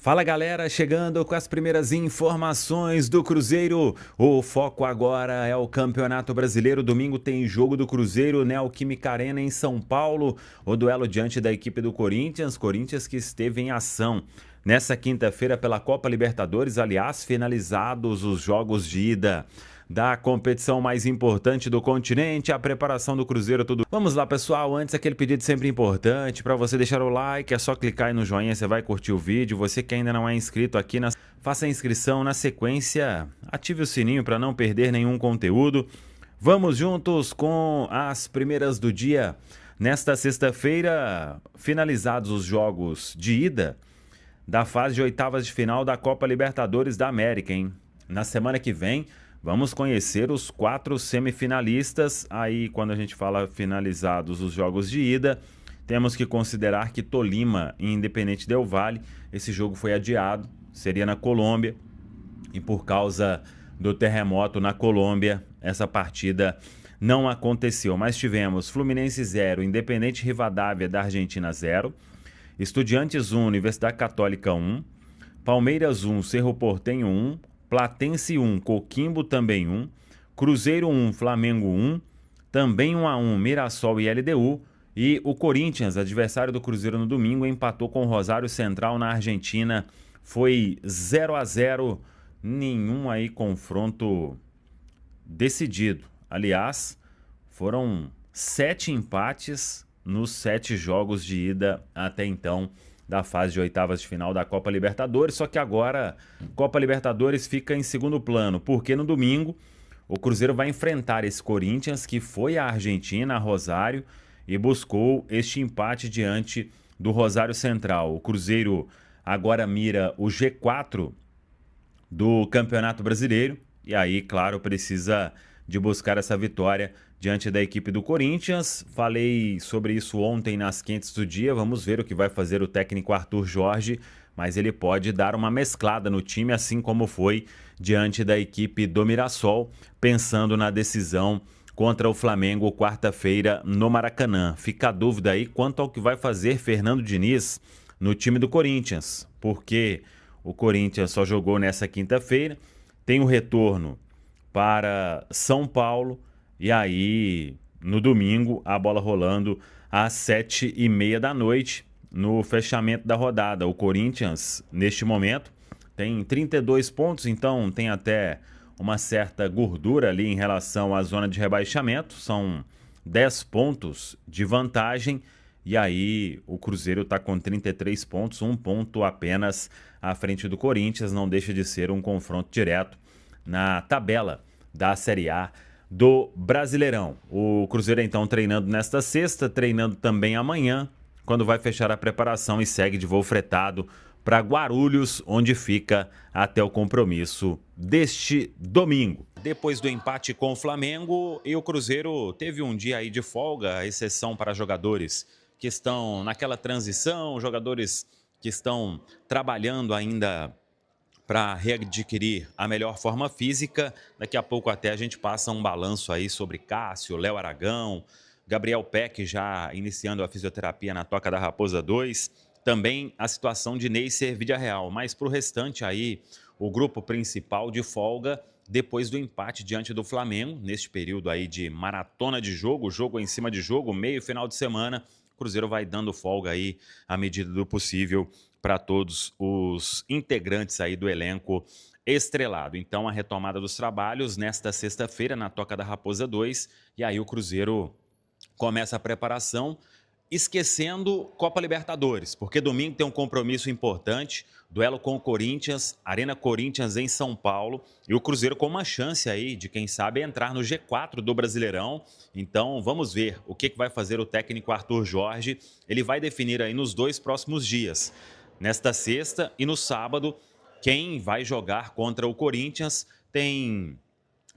Fala galera, chegando com as primeiras informações do Cruzeiro. O foco agora é o Campeonato Brasileiro. Domingo tem jogo do Cruzeiro, Neoquímica Arena em São Paulo. O duelo diante da equipe do Corinthians. Corinthians que esteve em ação nessa quinta-feira pela Copa Libertadores. Aliás, finalizados os jogos de ida da competição mais importante do continente, a preparação do Cruzeiro, tudo. Vamos lá, pessoal, antes aquele pedido sempre importante para você deixar o like, é só clicar aí no joinha, você vai curtir o vídeo. Você que ainda não é inscrito aqui, faça a inscrição, na sequência ative o sininho para não perder nenhum conteúdo. Vamos juntos com as primeiras do dia. Nesta sexta-feira, finalizados os jogos de ida da fase de oitavas de final da Copa Libertadores da América, hein? Na semana que vem, vamos conhecer os 4 semifinalistas. Aí, quando a gente fala finalizados os jogos de ida, temos que considerar que Tolima e Independente Del Valle, esse jogo foi adiado, seria na Colômbia, e por causa do terremoto na Colômbia, essa partida não aconteceu. Mas tivemos Fluminense 0, Independente Rivadavia da Argentina 0, Estudiantes 1, Universidade Católica 1, Palmeiras 1, Cerro Porteño 1, Platense 1, Coquimbo também 1, Cruzeiro 1, Flamengo 1, também 1-1, Mirassol e LDU, e o Corinthians, adversário do Cruzeiro no domingo, empatou com o Rosário Central na Argentina, foi 0-0, nenhum aí confronto decidido. Aliás, foram 7 empates nos 7 jogos de ida até então da fase de oitavas de final da Copa Libertadores, só que agora Copa Libertadores fica em segundo plano, porque no domingo o Cruzeiro vai enfrentar esse Corinthians que foi à Argentina, a Rosário, e buscou este empate diante do Rosário Central. O Cruzeiro agora mira o G4 do Campeonato Brasileiro e aí, claro, precisa de buscar essa vitória diante da equipe do Corinthians. Falei sobre isso ontem nas quentes do dia. Vamos ver o que vai fazer o técnico Arthur Jorge, mas ele pode dar uma mesclada no time, assim como foi diante da equipe do Mirassol, pensando na decisão contra o Flamengo quarta-feira no Maracanã. Fica a dúvida aí quanto ao que vai fazer Fernando Diniz no time do Corinthians, porque o Corinthians só jogou nessa quinta-feira, tem o retorno para São Paulo, e aí no domingo a bola rolando às 7h30 da noite no fechamento da rodada. O Corinthians neste momento tem 32 pontos, então tem até uma certa gordura ali em relação à zona de rebaixamento, são 10 pontos de vantagem, e aí o Cruzeiro está com 33 pontos, 1 ponto apenas à frente do Corinthians. Não deixa de ser um confronto direto na tabela da Série A do Brasileirão. O Cruzeiro então treinando nesta sexta, treinando também amanhã, quando vai fechar a preparação e segue de voo fretado para Guarulhos, onde fica até o compromisso deste domingo. Depois do empate com o Flamengo, e o Cruzeiro teve um dia aí de folga, exceção para jogadores que estão naquela transição, jogadores que estão trabalhando ainda para readquirir a melhor forma física. Daqui a pouco até a gente passa um balanço aí sobre Cássio, Léo Aragão, Gabriel Peck já iniciando a fisioterapia na Toca da Raposa 2, também a situação de Neisser Vidiarreal, mas para o restante aí, o grupo principal de folga depois do empate diante do Flamengo, neste período aí de maratona de jogo, jogo em cima de jogo, meio final de semana, o Cruzeiro vai dando folga aí à medida do possível para todos os integrantes aí do elenco estrelado. Então, a retomada dos trabalhos nesta sexta-feira na Toca da Raposa 2, e aí o Cruzeiro começa a preparação, esquecendo Copa Libertadores, porque domingo tem um compromisso importante, duelo com o Corinthians, Arena Corinthians em São Paulo, e o Cruzeiro com uma chance aí de, quem sabe, entrar no G4 do Brasileirão. Então vamos ver o que vai fazer o técnico Arthur Jorge. Ele vai definir aí nos 2 próximos dias, nesta sexta e no sábado, quem vai jogar contra o Corinthians. Tem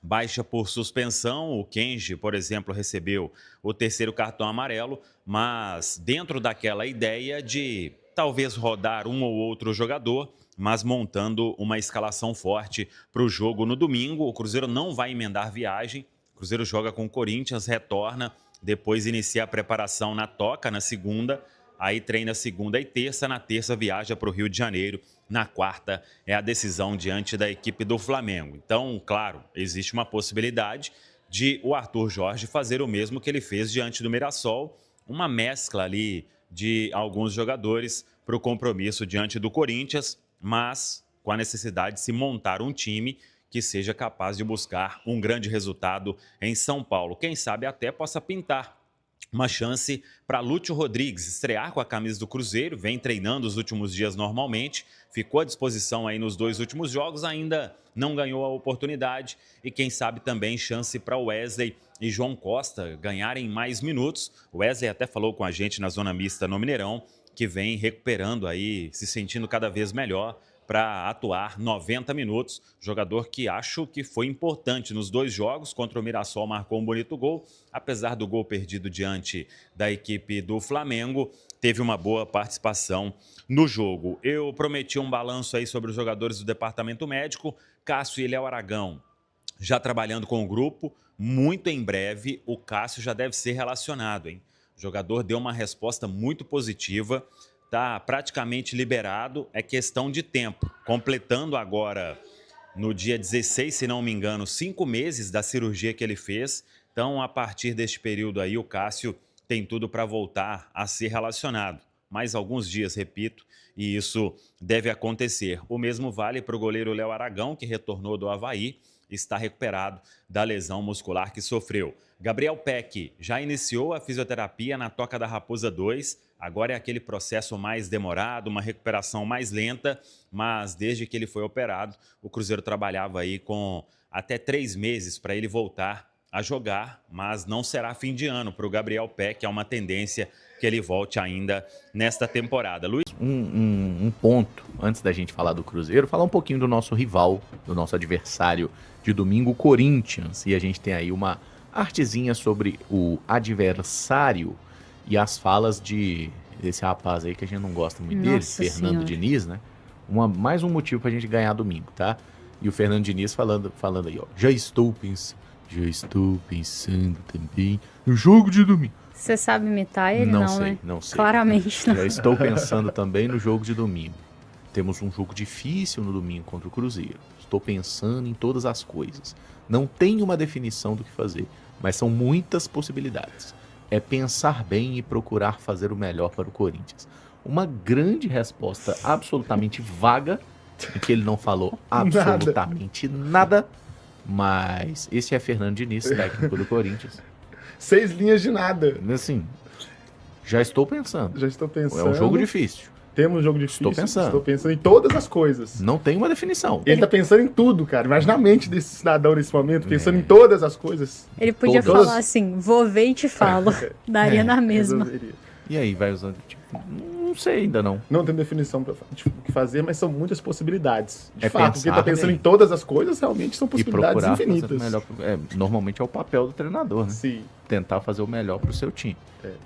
baixa por suspensão, o Kenji, por exemplo, recebeu o 3º cartão amarelo, mas dentro daquela ideia de talvez rodar um ou outro jogador, mas montando uma escalação forte para o jogo no domingo. O Cruzeiro não vai emendar viagem, o Cruzeiro joga com o Corinthians, retorna, depois inicia a preparação na Toca na segunda, aí treina segunda e terça, na terça viaja para o Rio de Janeiro, na quarta é a decisão diante da equipe do Flamengo. Então, claro, existe uma possibilidade de o Arthur Jorge fazer o mesmo que ele fez diante do Mirassol, uma mescla ali de alguns jogadores para o compromisso diante do Corinthians, mas com a necessidade de se montar um time que seja capaz de buscar um grande resultado em São Paulo. Quem sabe até possa pintar uma chance para Lúcio Rodrigues estrear com a camisa do Cruzeiro, vem treinando os últimos dias normalmente, ficou à disposição aí nos 2 últimos jogos, ainda não ganhou a oportunidade e quem sabe também chance para Wesley e João Costa ganharem mais minutos. O Wesley até falou com a gente na Zona Mista no Mineirão, que vem recuperando aí, se sentindo cada vez melhor para atuar 90 minutos. Jogador que acho que foi importante nos 2 jogos. Contra o Mirassol marcou um bonito gol. Apesar do gol perdido diante da equipe do Flamengo, teve uma boa participação no jogo. Eu prometi um balanço aí sobre os jogadores do departamento médico. Cássio e Léo Aragão já trabalhando com o grupo. Muito em breve o Cássio já deve ser relacionado, hein? O jogador deu uma resposta muito positiva. Está praticamente liberado, é questão de tempo. Completando agora, no dia 16, se não me engano, 5 meses da cirurgia que ele fez. Então, a partir deste período aí, o Cássio tem tudo para voltar a ser relacionado. Mais alguns dias, repito, e isso deve acontecer. O mesmo vale para o goleiro Léo Aragão, que retornou do Avaí, está recuperado da lesão muscular que sofreu. Gabriel Peck já iniciou a fisioterapia na Toca da Raposa 2, agora é aquele processo mais demorado, uma recuperação mais lenta, mas desde que ele foi operado, o Cruzeiro trabalhava aí com até 3 meses para ele voltar a jogar, mas não será fim de ano para o Gabriel Peck, é uma tendência que ele volte ainda nesta temporada. Luiz? Um ponto, antes da gente falar do Cruzeiro, falar um pouquinho do nosso rival, do nosso adversário de domingo, o Corinthians. E a gente tem aí uma artezinha sobre o adversário e as falas desse rapaz aí que a gente não gosta muito dele, Fernando Diniz, né? Mais um motivo pra gente ganhar domingo, tá? E o Fernando Diniz falando aí, ó. Já estou pensando também no jogo de domingo. Você sabe imitar ele? Não, sei, né? Não sei. Claramente não. Já estou pensando também no jogo de domingo. Temos um jogo difícil no domingo contra o Cruzeiro. Estou pensando em todas as coisas. Não tenho uma definição do que fazer, mas são muitas possibilidades. É pensar bem e procurar fazer o melhor para o Corinthians. Uma grande resposta absolutamente vaga, em que ele não falou absolutamente nada, mas esse é Fernando Diniz, técnico do Corinthians. 6 linhas de nada. Assim, já estou pensando. É um jogo difícil. Temos um jogo difícil. Estou pensando em todas as coisas. Não tem uma definição. Ele tá pensando em tudo, cara. Imagina a mente desse cidadão nesse momento, pensando em todas as coisas. Ele podia falar assim, vou ver e te falo. Daria na mesma. Resolveria. E aí, vai usando, tipo, não sei ainda não. Não tem definição para o que fazer, mas são muitas possibilidades. De É fato, porque ele tá pensando em todas as coisas, realmente são possibilidades infinitas. Melhor, normalmente é o papel do treinador, né? Sim. Tentar fazer o melhor pro seu time.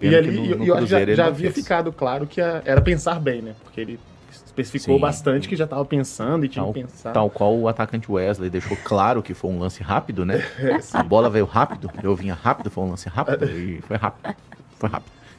E ali, eu já havia ficado claro que era pensar bem, né? Porque ele especificou bastante que já estava pensando e tinha que pensar. Tal qual o atacante Wesley deixou claro que foi um lance rápido, né? A bola veio rápido, eu vinha rápido, foi um lance rápido e foi rápido.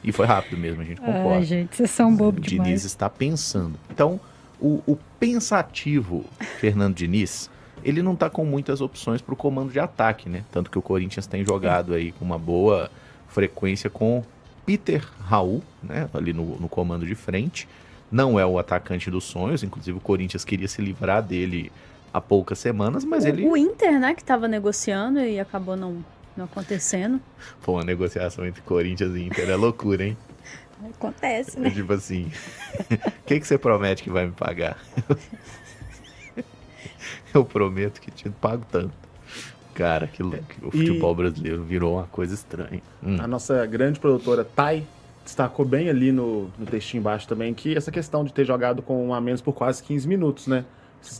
E foi rápido mesmo, a gente concorda. Ai, gente, vocês são bobo demais. O Diniz está pensando. Então, o pensativo Fernando Diniz, ele não está com muitas opções para o comando de ataque, né? Tanto que o Corinthians tem jogado aí com uma boa frequência com Peter Raul, né? Ali no comando de frente. Não é o atacante dos sonhos, inclusive o Corinthians queria se livrar dele há poucas semanas, mas O Inter, né, que estava negociando e acabou não acontecendo. Pô, uma negociação entre Corinthians e Inter é loucura, hein? Acontece, né? É tipo assim, o que você promete que vai me pagar? Eu prometo que te pago tanto. Cara, o futebol brasileiro virou uma coisa estranha. A nossa grande produtora, Thay, destacou bem ali no textinho embaixo também que essa questão de ter jogado com um a menos por quase 15 minutos, né?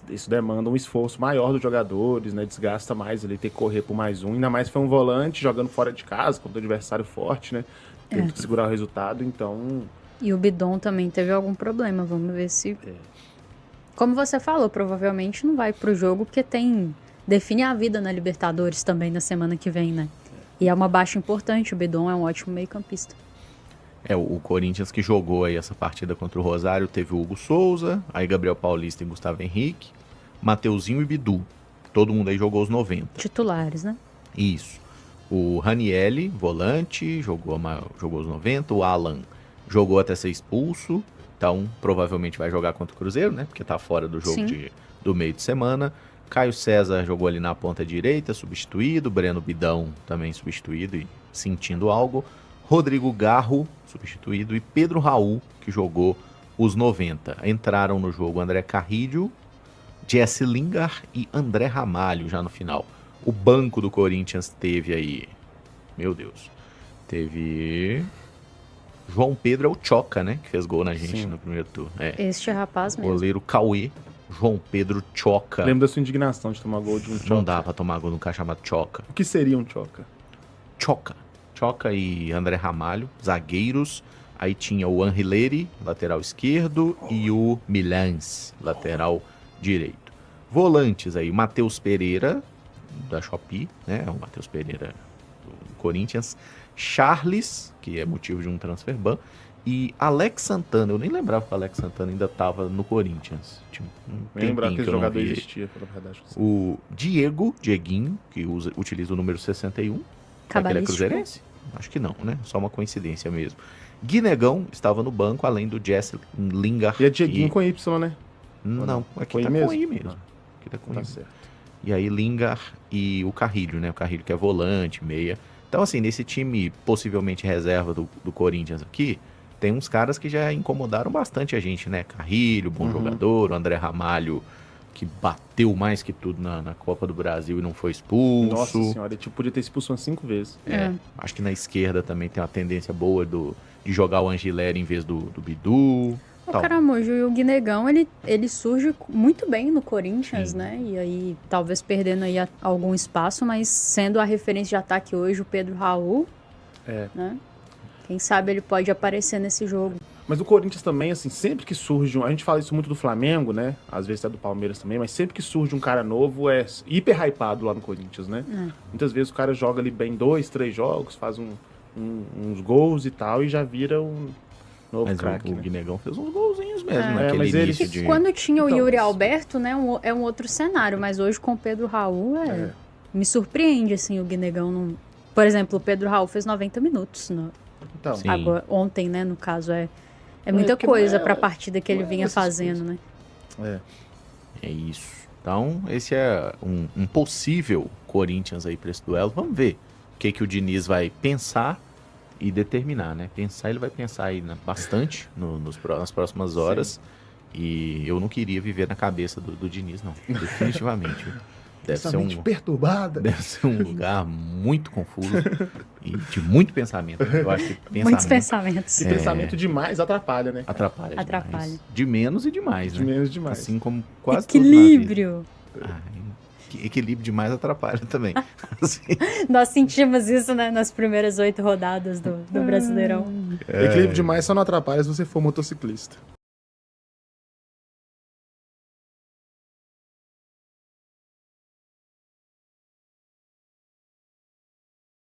Isso demanda um esforço maior dos jogadores, né? Desgasta mais ele ter que correr por mais um. Ainda mais foi um volante jogando fora de casa, contra um adversário forte, né? Tendo que segurar o resultado, então... E o Bidon também teve algum problema, vamos ver se... Como você falou, provavelmente não vai pro jogo, porque define a vida na Libertadores também na semana que vem, né? E é uma baixa importante, o Bidon é um ótimo meio-campista. O Corinthians que jogou aí essa partida contra o Rosário teve o Hugo Souza, aí Gabriel Paulista e Gustavo Henrique, Mateuzinho e Bidu. Todo mundo aí jogou os 90. Titulares, né? Isso. O Ranielli, volante, jogou os 90. O Alan jogou até ser expulso. Então, provavelmente vai jogar contra o Cruzeiro, né? Porque tá fora do jogo do meio de semana. Caio César jogou ali na ponta direita, substituído. Breno Bidão também substituído e sentindo algo. Rodrigo Garro, substituído. E Pedro Raul, que jogou os 90. Entraram no jogo André Carrilho, Jesse Lingard e André Ramalho já no final. O banco do Corinthians teve aí... Meu Deus. Teve... João Pedro é o Choca, né? Que fez gol na gente no primeiro turno. Este rapaz mesmo. Goleiro Cauê. João Pedro Choca. Lembro da sua indignação de tomar gol de um Choca. Não dá pra tomar gol de um cara chamado Choca. O que seria um Choca? Choca. Choca e André Ramalho, zagueiros. Aí tinha o Anrileri, lateral esquerdo. E o Milans, lateral direito. Volantes aí, Matheus Pereira, da Shopee, né? O Matheus Pereira do Corinthians. Charles, que é motivo de um transfer ban. E Alex Santana. Eu nem lembrava que o Alex Santana ainda estava no Corinthians. Tinha Lembrar que esse eu não jogador vi ele. existia, pela verdade. O Dieguinho, que utiliza o número 61. Será que ele é Cabalístico. cruzeirense? Acho que não, né? Só uma coincidência mesmo. Guinegão estava no banco, além do Jesse Lingard. E é Dieguinho com Y, né? Não, aqui Com tá I mesmo? com I mesmo. Ah, Aqui tá com tá I. certo. E aí Lingard e o Carrilho, né? O Carrilho que é volante, meia. Então, assim, nesse time possivelmente reserva do Corinthians aqui, tem uns caras que já incomodaram bastante a gente, né? Carrilho, bom jogador, o André Ramalho, que bateu mais que tudo na Copa do Brasil e não foi expulso. Nossa senhora, ele podia ter expulso umas 5 vezes. Acho que na esquerda também tem uma tendência boa de jogar o Angileri em vez do Bidu. O tal. Caramujo e o Guinegão, ele surge muito bem no Corinthians, né? E aí, talvez perdendo aí algum espaço, mas sendo a referência de ataque hoje o Pedro Raul, né? Quem sabe ele pode aparecer nesse jogo. Mas o Corinthians também, assim, sempre que surge a gente fala isso muito do Flamengo, né? Às vezes é do Palmeiras também, mas sempre que surge um cara novo é hiper hypado lá no Corinthians, né? Muitas vezes o cara joga ali bem 2, 3 jogos, faz uns gols e tal, e já vira um novo Mas craque, o né? Guinegão fez uns golzinhos mesmo naquele mas ele- início de... Quando tinha o Então, Yuri mas- Alberto, né? É um outro cenário, mas hoje com o Pedro Raul me surpreende, assim, o Guinegão não... Por exemplo, o Pedro Raul fez 90 minutos Então, Sim. agora, ontem, né? No caso, é muita porque não coisa é- pra partida que ele não é vinha essas fazendo, coisas. né? É isso. Então, esse é um possível Corinthians aí para esse duelo. Vamos ver o que o Diniz vai pensar e determinar, né? Pensar, ele vai pensar aí bastante nas próximas horas. E eu não queria viver na cabeça do Diniz, não. Definitivamente. Deve essa ser, mente perturbada. deve ser um lugar muito confuso e de muito pensamento. Eu acho que Muitos pensamento pensamentos. E pensamento demais atrapalha, né? atrapalha. Atrapalha. Demais. De menos e demais, De né? menos demais. Assim como quase tudo na vida. Equilíbrio. Equilíbrio demais atrapalha também. Assim, Nós sentimos isso, né, nas primeiras 8 rodadas do Brasileirão. Equilíbrio demais só não atrapalha se você for motociclista.